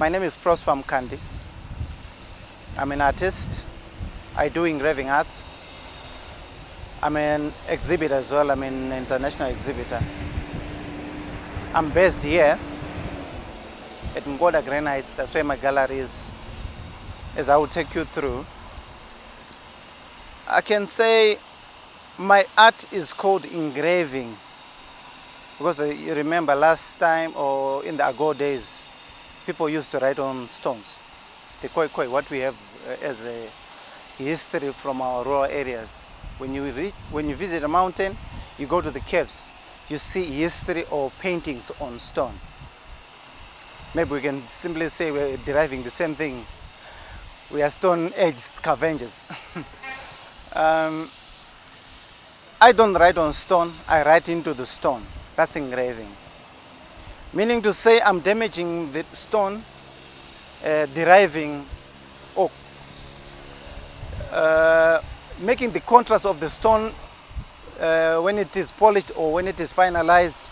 My name is Prosper Mkandi. I'm an artist. I do engraving arts. I'm an exhibitor as well. I'm an international exhibitor. I'm based here at Ngoda Granites. That's where my gallery is, as I will take you through. I can say my art is called engraving because you remember last time or in the ago days, people used to write on stones. The koi, what we have as a history from our rural areas. When you visit a mountain, you go to the caves, you see history or paintings on stone. Maybe we can simply say we're deriving the same thing. We are stone age scavengers. I don't write on stone, I write into the stone. That's engraving. Meaning to say I'm damaging the stone, deriving or making the contrast of the stone when it is polished or when it is finalized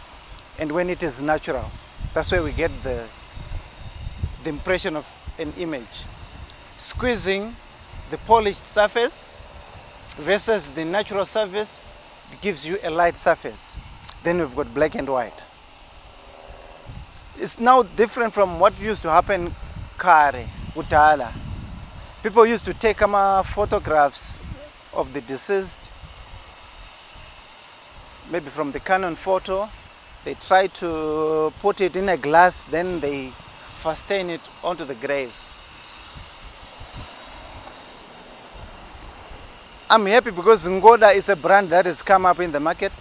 and when it is natural. That's where we get the impression of an image. Squeezing the polished surface versus the natural surface gives you a light surface. Then we've got black and white. It's now different from what used to happen kare, utala. People used to take photographs of the deceased, maybe from the Canon photo. They try to put it in a glass, then they fasten it onto the grave. I'm happy because Ngoda is a brand that has come up in the market.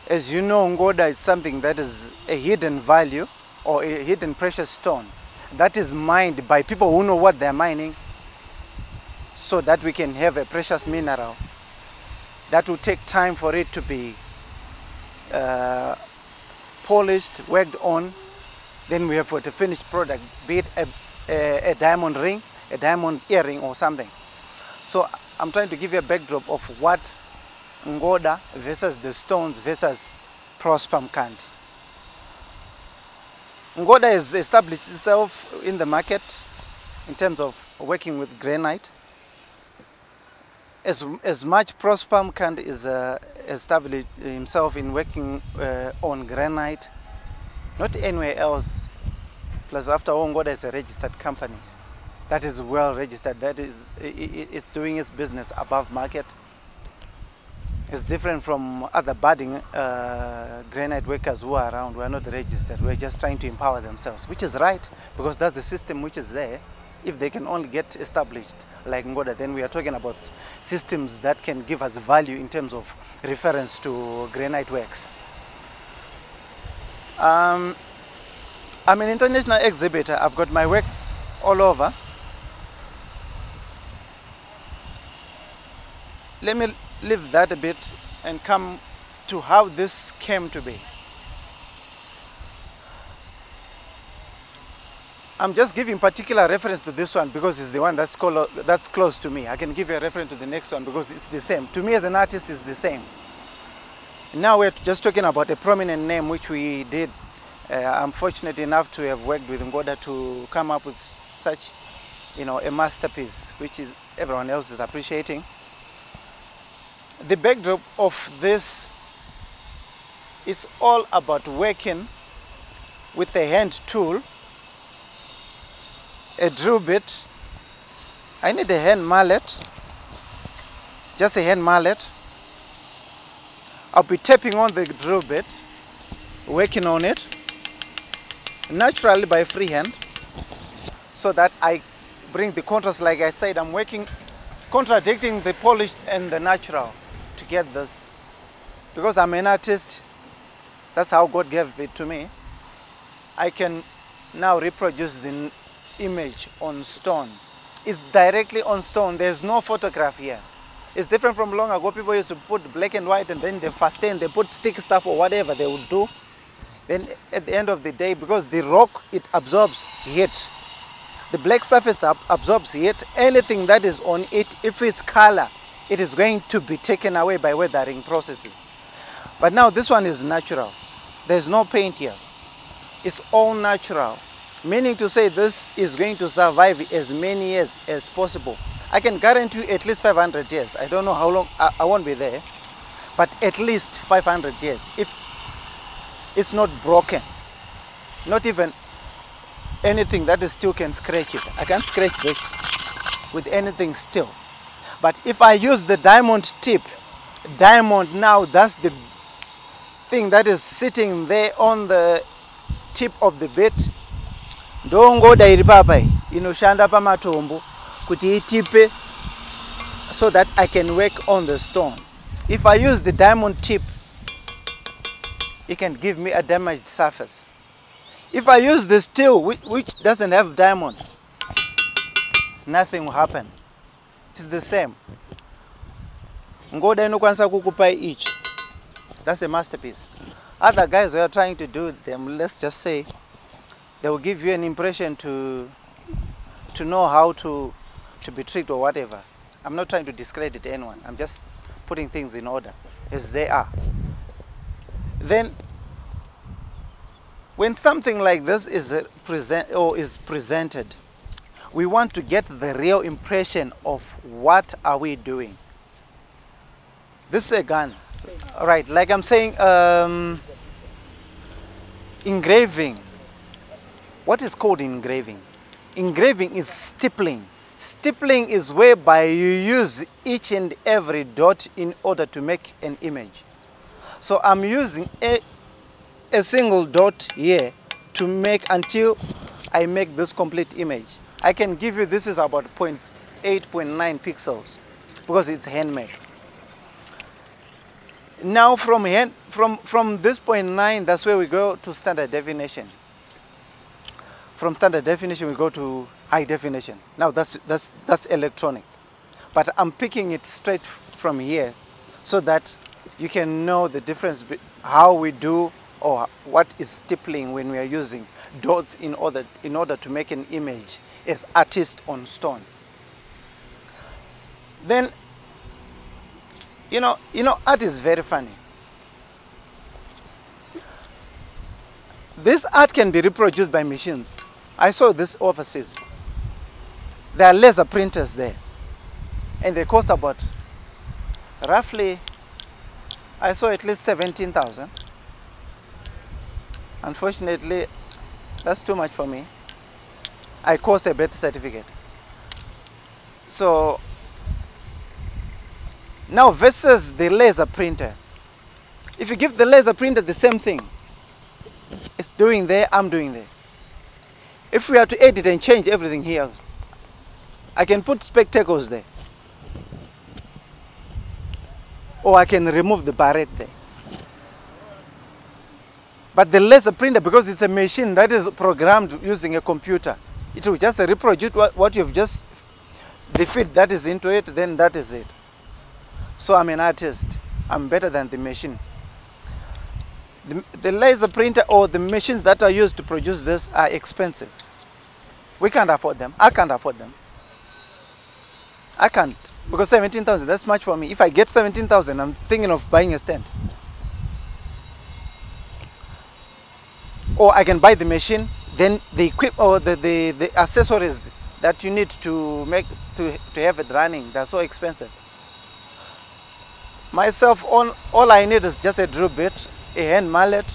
As you know, Ngoda is something that is a hidden value or a hidden precious stone that is mined by people who know what they're mining, so that we can have a precious mineral that will take time for it to be polished, worked on. Then we have got a finished product, be it a diamond ring, a diamond earring or something. So I'm trying to give you a backdrop of what Ngoda versus the stones versus Prosper Mkandi. Ngoda has established itself in the market in terms of working with granite. As much Prosper Mkandi is established himself in working on granite, not anywhere else. Plus, after all, Ngoda is a registered company that is well registered, that is it's doing its business above market. It's different from other budding granite workers who are around. We're not registered, we're just trying to empower themselves, which is right, because that's the system which is there. If they can only get established like Ngoda, then we are talking about systems that can give us value in terms of reference to granite works. I'm an international exhibitor. I've got my works all over. Let me leave that a bit and come to how this came to be. I'm just giving particular reference to this one because it's the one that's close to me. I can give you a reference to the next one because it's the same. To me as an artist, it's the same. Now we're just talking about a prominent name which we did. I'm fortunate enough to have worked with Ngoda to come up with such, a masterpiece, which is everyone else is appreciating. The backdrop of this is all about working with a hand tool, a drill bit. I need a hand mallet, just a hand mallet. I'll be tapping on the drill bit, working on it naturally by freehand, so that I bring the contrast. Like I said, I'm working, contradicting the polished and the natural to get this. Because I'm an artist, that's how God gave it to me. I can now reproduce the image on stone. It's directly on stone. There's no photograph here. It's different from long ago. People used to put black and white and then they fasten, they put stick stuff or whatever they would do. Then at the end of the day, because the rock, it absorbs heat. The black surface absorbs heat. Anything that is on it, if it's color, it is going to be taken away by weathering processes. But now this one is natural. There's no paint here. It's all natural. Meaning to say this is going to survive as many years as possible. I can guarantee you at least 500 years. I don't know how long, I won't be there, but at least 500 years if it's not broken. Not even anything that is still can scratch it. I can't scratch this with anything still. But if I use the diamond tip, diamond now, that's the thing that is sitting there on the tip of the bit. Ndongoda iri papa inoshanda pamatombo kuti itipe so that I can work on the stone. If I use the diamond tip, it can give me a damaged surface. If I use the steel which doesn't have diamond, nothing will happen. It's the same. Ngoda inokwanisa kukupa each. That's a masterpiece. Other guys who are trying to do them, let's just say, they will give you an impression to know how to be tricked or whatever. I'm not trying to discredit anyone. I'm just putting things in order as they are. Then, when something like this is presented, we want to get the real impression of what are we doing. This is a gun, right? Like I'm saying, engraving. What is called engraving? Engraving is stippling. Stippling is whereby you use each and every dot in order to make an image. So I'm using a single dot here to make until I make this complete image. I can give you, this is about 0.8, 0.9 pixels because it's handmade. Now from this 0.9, that's where we go to standard definition. From standard definition, we go to high definition. Now that's electronic. But I'm picking it straight from here so that you can know the difference, how we do or what is stippling when we are using dots in order to make an image as artists on stone. Then, you know, art is very funny. This art can be reproduced by machines. I saw this overseas. There are laser printers there. And they cost about, roughly, I saw at least 17,000. Unfortunately, that's too much for me. I cost a birth certificate. So, now versus the laser printer. If you give the laser printer the same thing, it's doing there, I'm doing there. If we have to edit and change everything here, I can put spectacles there. Or I can remove the barrette there. But the laser printer, because it's a machine that is programmed using a computer, it will just reproduce what you've just, the feed that is into it, then that is it. So I'm an artist. I'm better than the machine. The laser printer or the machines that are used to produce this are expensive. We can't afford them. I can't afford them. I can't. Because 17,000, that's much for me. If I get 17,000, I'm thinking of buying a stand. Or I can buy the machine, then the equip or the accessories that you need to make to have it running, they're so expensive. Myself, all I need is just a drill bit, a hand mallet,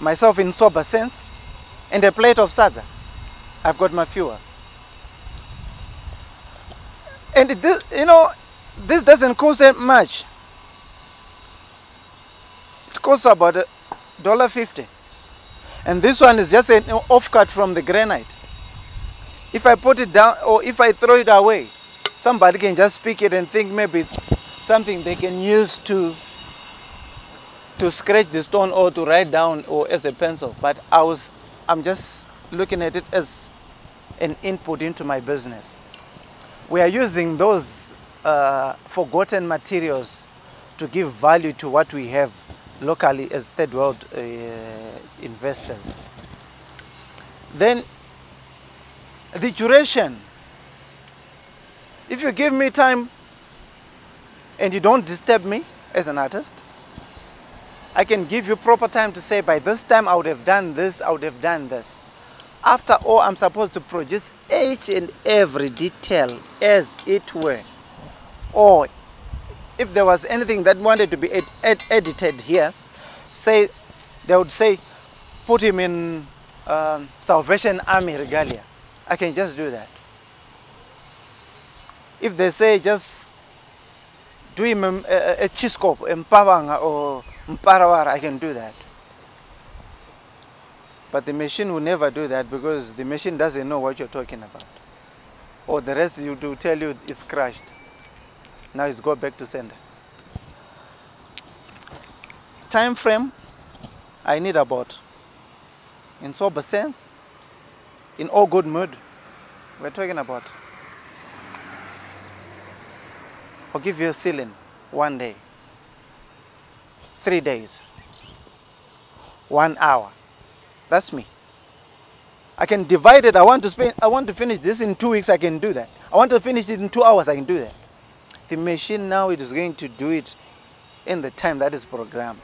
myself in sober sense, and a plate of salsa. I've got my fuel. And this doesn't cost that much. It costs about $1.50. And this one is just an offcut from the granite. If I put it down or if I throw it away, somebody can just pick it and think maybe it's something they can use to scratch the stone or to write down or as a pencil. But I'm just looking at it as an input into my business. We are using those forgotten materials to give value to what we have locally as third world investors. Then the duration. If you give me time and you don't disturb me as an artist, I can give you proper time to say by this time I would have done this, I would have done this. After all, I'm supposed to produce each and every detail as it were. Or if there was anything that wanted to be edited here, say, they would say, put him in Salvation Army regalia. I can just do that. If they say just do him a Chisco, Mpavanga or Mparawara, I can do that. But the machine will never do that because the machine doesn't know what you're talking about. Or the rest you do tell you is crashed. Now it's go back to sender. Time frame, I need about, in sober sense, in all good mood, we're talking about, I'll give you a ceiling 1 day, 3 days, 1 hour. That's me. I can divide it. I want to finish this in 2 weeks, I can do that. I want to finish it in 2 hours, I can do that. The machine now it is going to do it in the time that is programmed.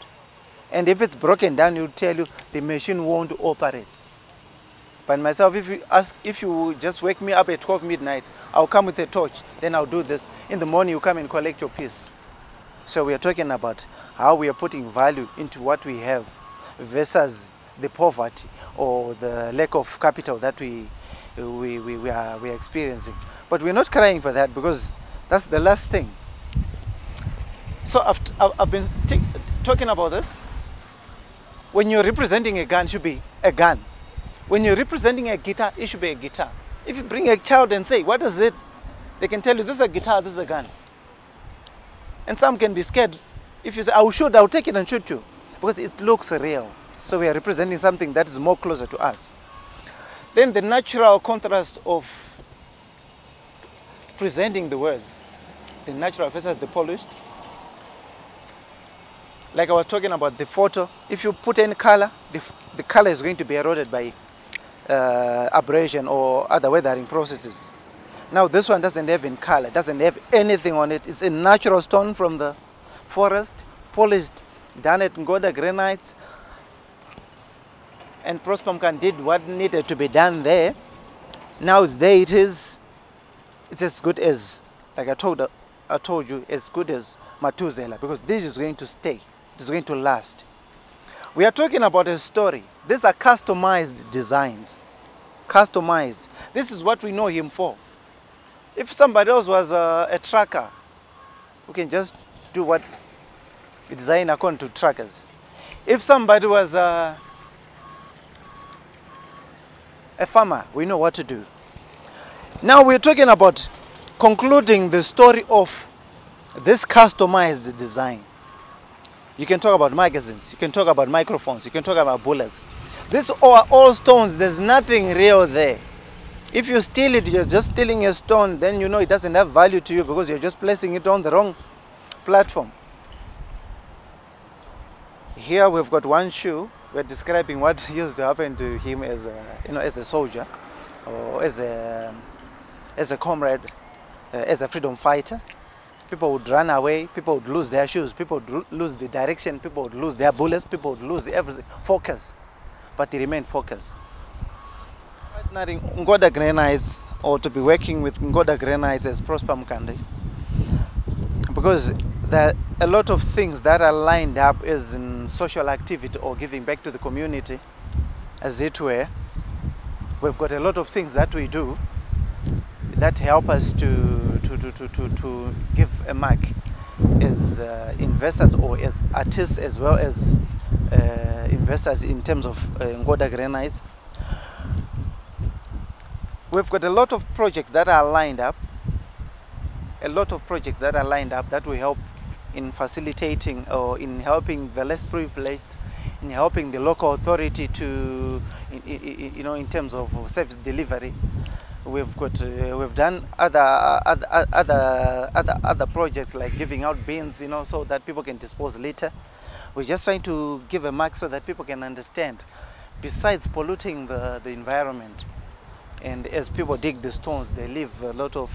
And if it's broken down, it will tell you the machine won't operate. But myself, if you just wake me up at 12 midnight, I'll come with a torch, then I'll do this. In the morning, you come and collect your piece. So we are talking about how we are putting value into what we have versus the poverty or the lack of capital that we are experiencing. But we're not crying for that because that's the last thing. So I've been talking about this. When you're representing a gun, it should be a gun. When you're representing a guitar, it should be a guitar. If you bring a child and say, what is it? They can tell you, this is a guitar, this is a gun. And some can be scared. If you say, I'll take it and shoot you. Because it looks real. So we are representing something that is more closer to us. Then the natural contrast of presenting the words. The natural versus the polished. Like I was talking about the photo, if you put any color, the color is going to be eroded by abrasion or other weathering processes. Now this one doesn't have any color, doesn't have anything on it. It's a natural stone from the forest, polished, done at Ngoda granite. And Prospomkan did what needed to be done there. Now there it is. It's as good as, like I told you, as good as Matuzela, because this is going to stay. It's going to last. We are talking about a story. These are customized designs. Customized. This is what we know him for. If somebody else was a trucker, we can just do what we design according to truckers. If somebody was a farmer, we know what to do. Now we're talking about concluding the story of this customized design. You can talk about magazines, you can talk about microphones, you can talk about bullets. These are all stones, there's nothing real there. If you steal it, you're just stealing a stone, then you know it doesn't have value to you because you're just placing it on the wrong platform. Here we've got one shoe. We're describing what used to happen to him as a soldier, or as a comrade, as a freedom fighter. People would run away, people would lose their shoes, people would lose the direction, people would lose their bullets, people would lose everything, focus. But he remained focused. Partnering Ngoda granites, or to be working with Ngoda granites as Prosper Mkande, because there are a lot of things that are lined up as in social activity or giving back to the community, as it were. We've got a lot of things that we do that help us to give a mark as investors or as artists, as well as investors in terms of Ngoda granites. We've got a lot of projects that are lined up, that will help in facilitating or in helping the less privileged, in helping the local authority to, in terms of service delivery. We've done other projects like giving out bins, so that people can dispose later. We're just trying to give a mark so that people can understand. Besides polluting the environment, and as people dig the stones, they leave a lot of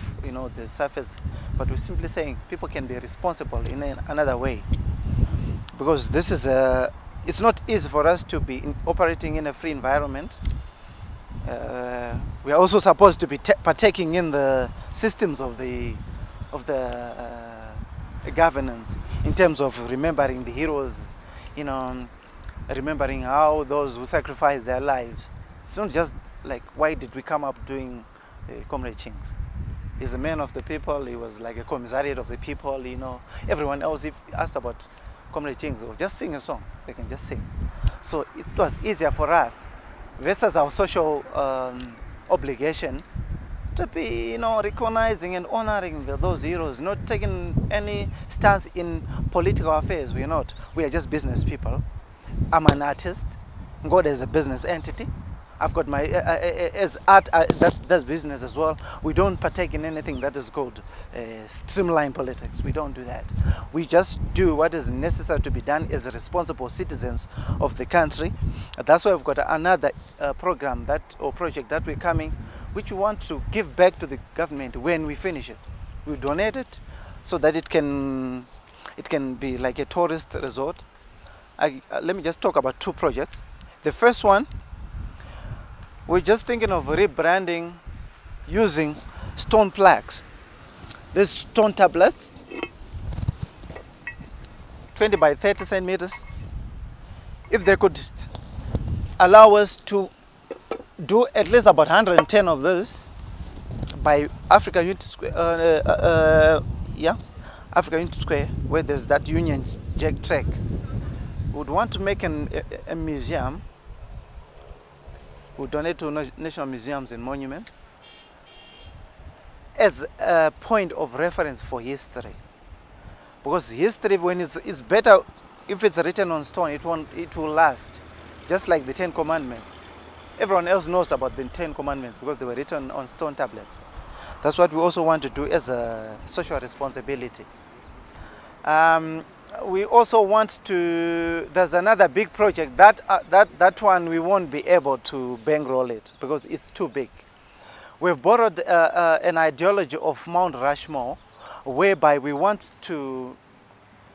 the surface. But we're simply saying people can be responsible in another way, because this is it's not easy for us to be operating in a free environment. we are also supposed to be partaking in the systems of the governance, in terms of remembering the heroes, you know, remembering how those who sacrificed their lives. It's not just like, why did we come up doing Cde Chinx? He's a man of the people. He was like a commissariat of the people, you know. Everyone else, if asked about Cde Chinx, or just sing a song, they can just sing. So it was easier for us, versus our social obligation, to be, you know, recognizing and honoring those heroes, not taking any stance in political affairs. We're not. We are just business people. I'm an artist. God is a business entity. I've got my, as art, that's business as well. We don't partake in anything that is called streamline politics. We don't do that. We just do what is necessary to be done as responsible citizens of the country. That's why we've got another program or project that we're coming, which we want to give back to the government when we finish it. We donate it so that it can be like a tourist resort. Let me just talk about two projects. The first one, we're just thinking of rebranding using stone plaques. These stone tablets, 20 by 30 centimeters. If they could allow us to do at least about 110 of those by Africa Unity Square, Africa Unity Square, where there's that Union Jack track. We would want to make a museum. We donate to national museums and monuments as a point of reference for history. Because history, when it's better if it's written on stone, it will last. Just like the 10 Commandments. Everyone else knows about the 10 Commandments because they were written on stone tablets. That's what we also want to do as a social responsibility. We also want to, there's another big project, that one we won't be able to bankroll it because it's too big. We've borrowed an ideology of Mount Rushmore, whereby we want to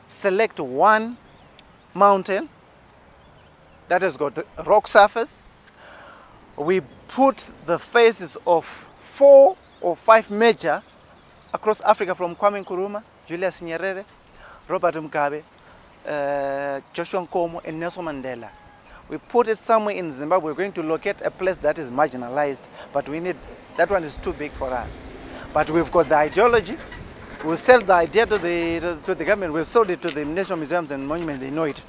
select one mountain that has got a rock surface. We put the faces of 4 or 5 major across Africa, from Kwame Nkrumah, Julius Nyerere, Robert Mugabe, Joshua Nkomo, and Nelson Mandela. We put it somewhere in Zimbabwe. We're going to locate a place that is marginalized, but we need, that one is too big for us. But we've got the ideology. We'll sell the idea to the government. We've sold it to the national museums and monuments. They know it.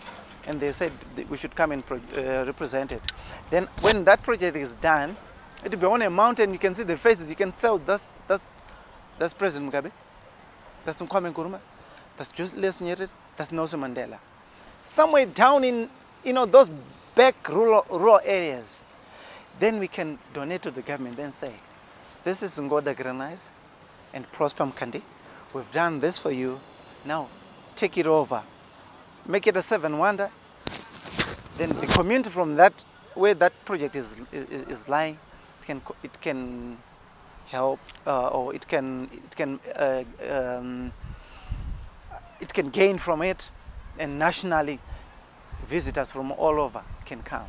And they said we should come and represent it. Then when that project is done, it will be on a mountain. You can see the faces. You can tell that's President Mugabe. That's Kwame Nkrumah. That's Julius Nyerere. That's Nelson Mandela. Somewhere down in, you know, those back rural areas, then we can donate to the government. Then say, this is Ngoda Granise and Prosper Mkandi. We've done this for you. Now take it over. Make it a 7 wonder. Then the community from that, where that project is lying, it can help, or it can gain from it, and nationally visitors from all over can come.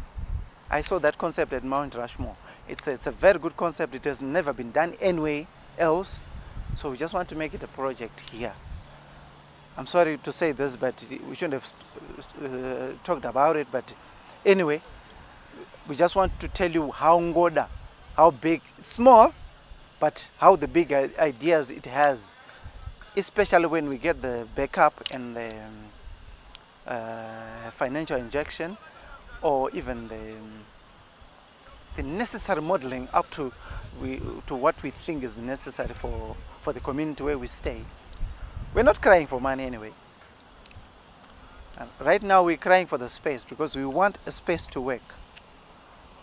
I saw that concept at Mount Rushmore. It's a very good concept. It has never been done anywhere else, so we just want to make it a project here. I'm sorry to say this, but we shouldn't have talked about it. But anyway, we just want to tell you how Ngoda, how big, small, but how the big ideas it has, especially when we get the backup and the financial injection, or even the necessary modeling up to what we think is necessary for the community where we stay. We're not crying for money anyway. Right now we're crying for the space because we want a space to work.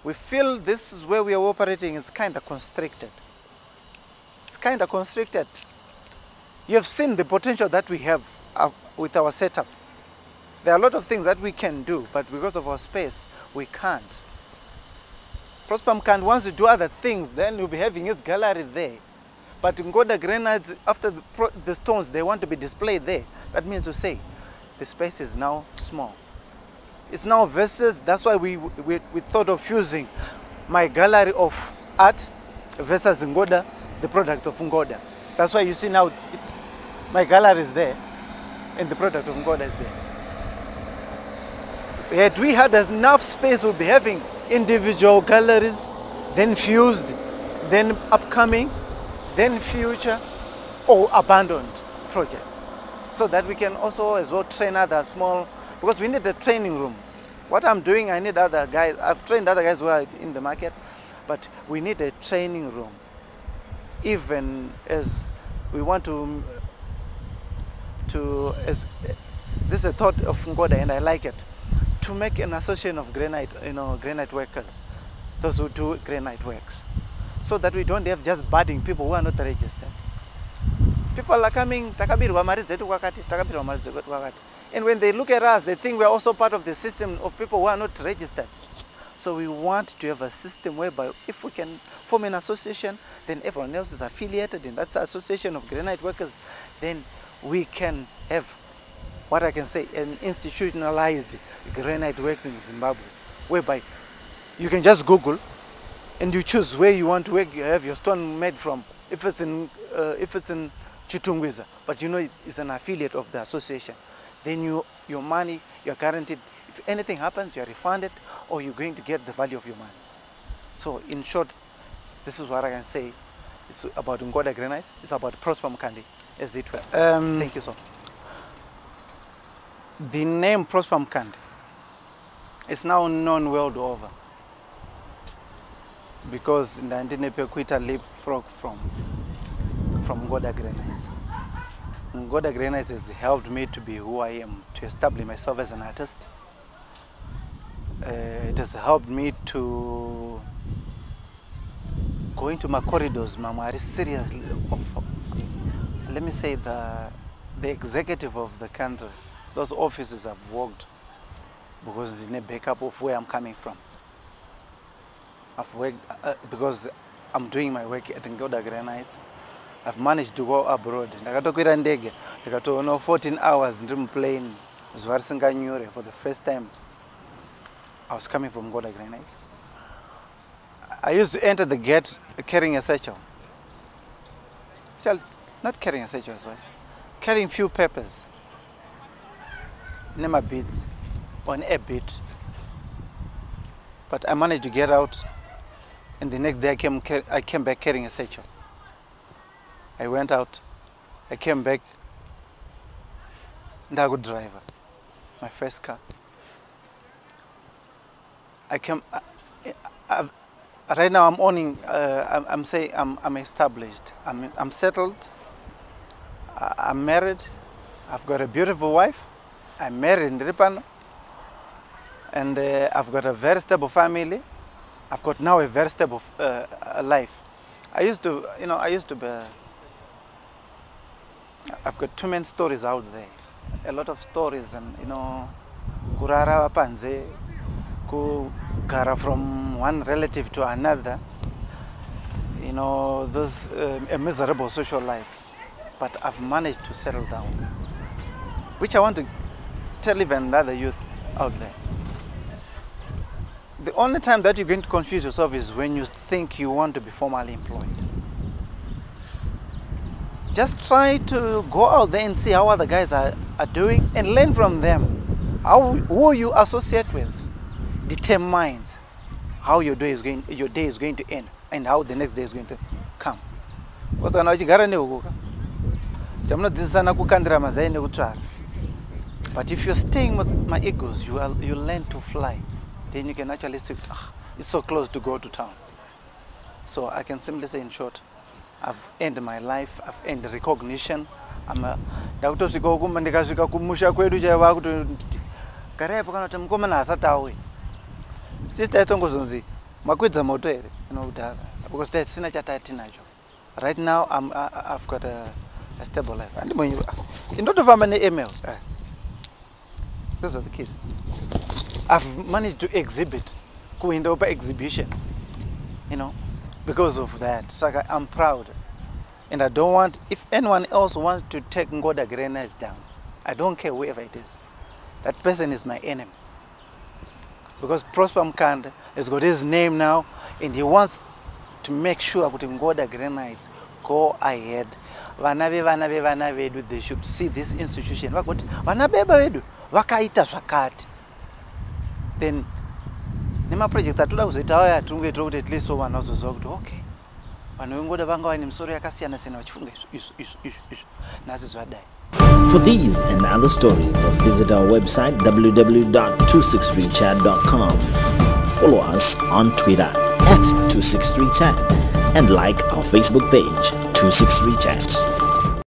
We feel this is where we are operating is kind of constricted. It's kind of constricted. You have seen the potential that we have with our setup. There are a lot of things that we can do, but because of our space, we can't. Prosper Mkandi wants to do other things, then he'll be having his gallery there. But Ngoda granites, after the stones, they want to be displayed there. That means to say, the space is now small. It's now versus, that's why we thought of fusing my gallery of art versus Ngoda, the product of Ngoda. That's why you see now my gallery is there and the product of Ngoda is there. Had we had enough space, we'll be having individual galleries, then fused, then upcoming, then future, or abandoned projects. So that we can also as well train other small, because we need a training room. What I'm doing, I need other guys. I've trained other guys who are in the market, but we need a training room. Even as we want this is a thought of Ngoda and I like it, to make an association of granite, granite workers, those who do granite works, so that we don't have just budding people who are not registered. People are coming, and when they look at us, they think we're also part of the system of people who are not registered. So we want to have a system whereby if we can form an association, then everyone else is affiliated in that association of granite workers, then we can have, what I can say, an institutionalized granite works in Zimbabwe, whereby you can just Google and you choose where you want to work, you have your stone made from. If it's in Chitungwiza, but you know it's an affiliate of the association, then your money, you're guaranteed. If anything happens, you're refunded, or you're going to get the value of your money. So in short, this is what I can say. It's about Ngoda granites. It's about Prosper Mkandi, as it were. Thank you, sir. The name Prosper Mkandi is now known world over, because Ndandine quit leapfrog from Ngoda granites. Ngoda granites has helped me to be who I am, to establish myself as an artist. It has helped me to go into my corridors, seriously. Let me say the executive of the country, those offices I've worked, because it's in a backup of where I'm coming from. I've worked because I'm doing my work at Ngoda granites. I've managed to go abroad. I got 14 hours in the plane for the first time. I was coming from Ngoda granites. I used to enter the gate carrying a satchel. Not carrying a satchel as well. Carrying few papers. Name a beads on a bit. But I managed to get out, and the next day I came back carrying a satchel. I went out, I came back, and I got driver, my first car. Right now I'm owning, I'm saying I'm established, I'm settled, I'm married, I've got a beautiful wife, I'm married in Ripano, and I've got a very stable family. I've got now a very stable life. I've got too many stories out there, a lot of stories, and kurara panze, kugara from one relative to another, this a miserable social life. But I've managed to settle down, which I want to tell even other youth out there. The only time that you're going to confuse yourself is when you think you want to be formally employed. Just try to go out there and see how other guys are doing and learn from them. Who you associate with determines how your day is going to end and how the next day is going to come. But if you're staying with my egos, you learn to fly. Then you can actually see, it's so close to go to town. So I can simply say in short, I've earned my life, I've earned recognition. I'm a doctor. Right now I've got a stable life. And in not of many email. Those are the kids. I've managed to exhibit, exhibition, because of that. So I'm proud. And I don't want, if anyone else wants to take Ngoda granites down, I don't care whoever it is. That person is my enemy. because Prosper Mkanda has got his name now, and he wants to make sure that Ngoda Granites go ahead. Vana vedu, they should see this institution. Vana beba vedu vakaita zvakati. Then nema project atoda kuzoita yatungeitira kuti at least vana vazoziva kuti okay, vanhu vengoda vanga vane misoro yakasiyana siyana vachifunga izvo nhasi zvadai. For these and other stories, visit our website www.263chat.com. Follow us on Twitter @263chat and like our Facebook page 263chat.